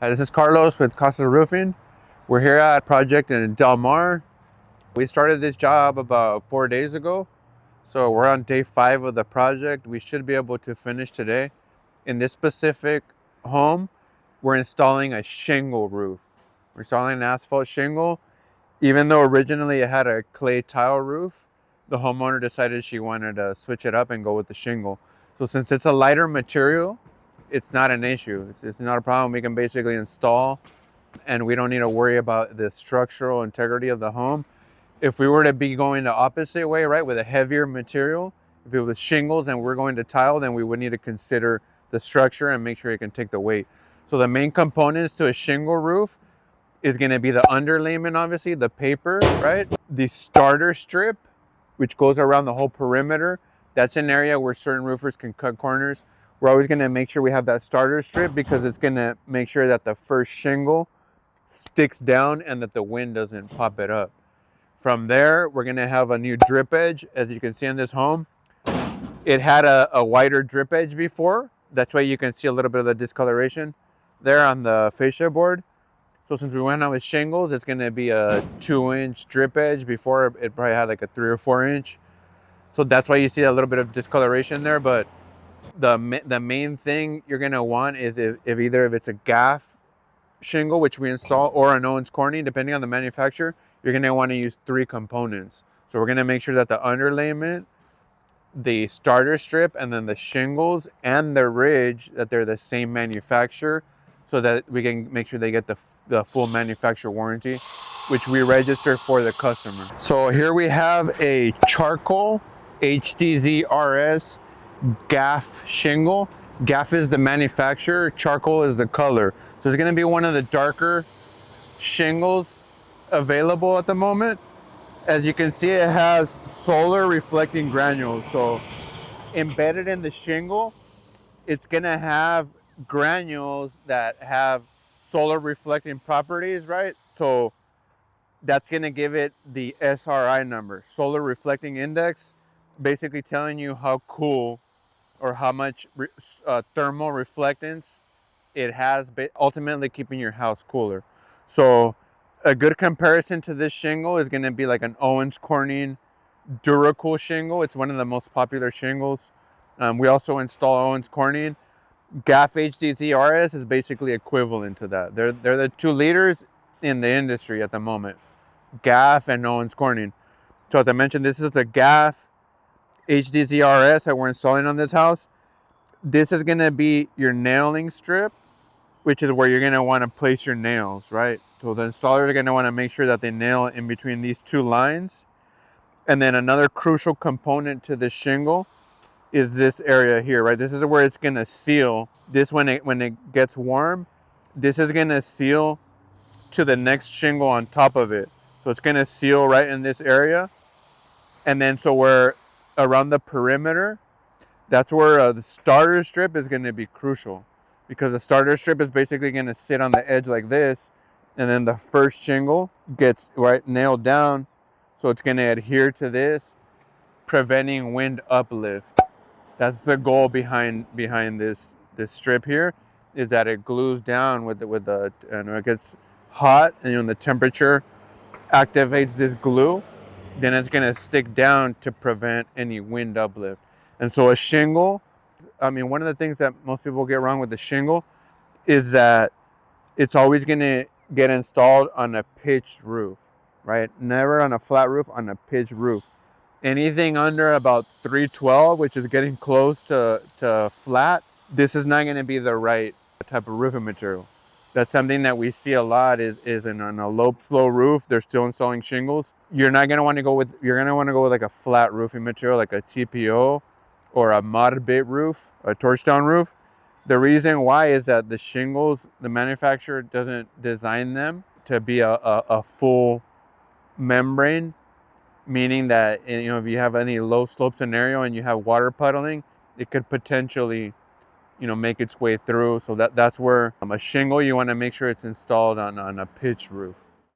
Hi, this is Carlos with Casas Roofing. We're here at a project in Del Mar. We started this job about 4 days ago. So we're on day 5 of the project. We should be able to finish today. In this specific home, we're installing a shingle roof. We're installing an asphalt shingle. Even though originally it had a clay tile roof, the homeowner decided she wanted to switch it up and go with the shingle. So since it's a lighter material, it's not an issue. It's not a problem. We can basically install and we don't need to worry about the structural integrity of the home. If we were to be going the opposite way, right, with a heavier material, if it was shingles and we're going to tile, then we would need to consider the structure and make sure it can take the weight. So the main components to a shingle roof is going to be the underlayment, obviously, the paper, right? The starter strip, which goes around the whole perimeter. That's an area where certain roofers can cut corners. We're always going to make sure we have that starter strip because it's going to make sure that the first shingle sticks down and that the wind doesn't pop it up. From there, we're going to have a new drip edge. As you can see in this home, it had a wider drip edge before. That's why you can see a little bit of the discoloration there on the fascia board. So since we went out with shingles, it's going to be a 2-inch drip edge. Before, it probably had like a 3 or 4 inch. So that's why you see a little bit of discoloration there. But the main thing you're going to want is if either if it's a gaff shingle, which we install, or an Owens Corning, depending on the manufacturer, you're going to want to use 3 components. So we're going to make sure that the underlayment, the starter strip, and then the shingles and the ridge, that they're the same manufacturer, so that we can make sure they get the full manufacturer warranty, which we register for the customer. So here we have a charcoal HDZ RS gaff shingle. Gaff is the manufacturer, charcoal is the color. So it's going to be one of the darker shingles available at the moment. As you can see, it has solar reflecting granules. So embedded in the shingle, it's going to have granules that have solar reflecting properties, right? So that's going to give it the SRI number, solar reflecting index, basically telling you how cool or how much thermal reflectance it has, ultimately keeping your house cooler. So a good comparison to this shingle is going to be like an Owens Corning Duracool shingle. It's one of the most popular shingles. We also install Owens Corning. Gaff HDZ RS is basically equivalent to that. They're the 2 leaders in the industry at the moment, Gaff and Owens Corning. So as I mentioned, this is the Gaff HDZ RS that we're installing on this house. This is going to be your nailing strip, which is where you're going to want to place your nails, right? So the installers are going to want to make sure that they nail in between these 2 lines. And then another crucial component to the shingle is this area here, right? This is where it's going to seal. This, when it gets warm, this is going to seal to the next shingle on top of it. So it's going to seal right in this area. And then so where around the perimeter, that's where the starter strip is going to be crucial, because the starter strip is basically going to sit on the edge like this, and then the first shingle gets right nailed down, so it's going to adhere to this, preventing wind uplift. That's the goal behind this strip here, is that it glues down with the and when it gets hot and the temperature activates this glue, then it's going to stick down to prevent any wind uplift. And so a shingle, I mean, one of the things that most people get wrong with the shingle is that it's always going to get installed on a pitched roof, right? Never on a flat roof, on a pitched roof. Anything under about 312, which is getting close to flat, this is not going to be the right type of roofing material. That's something that we see a lot is on a low flow roof, they're still installing shingles. You're going to want to go with like a flat roofing material, like a TPO or a mod bit roof, a torch down roof. The reason why is that the shingles, the manufacturer doesn't design them to be a full membrane, meaning that if you have any low slope scenario and you have water puddling, it could potentially make its way through. So that's where a shingle, you want to make sure it's installed on a pitch roof.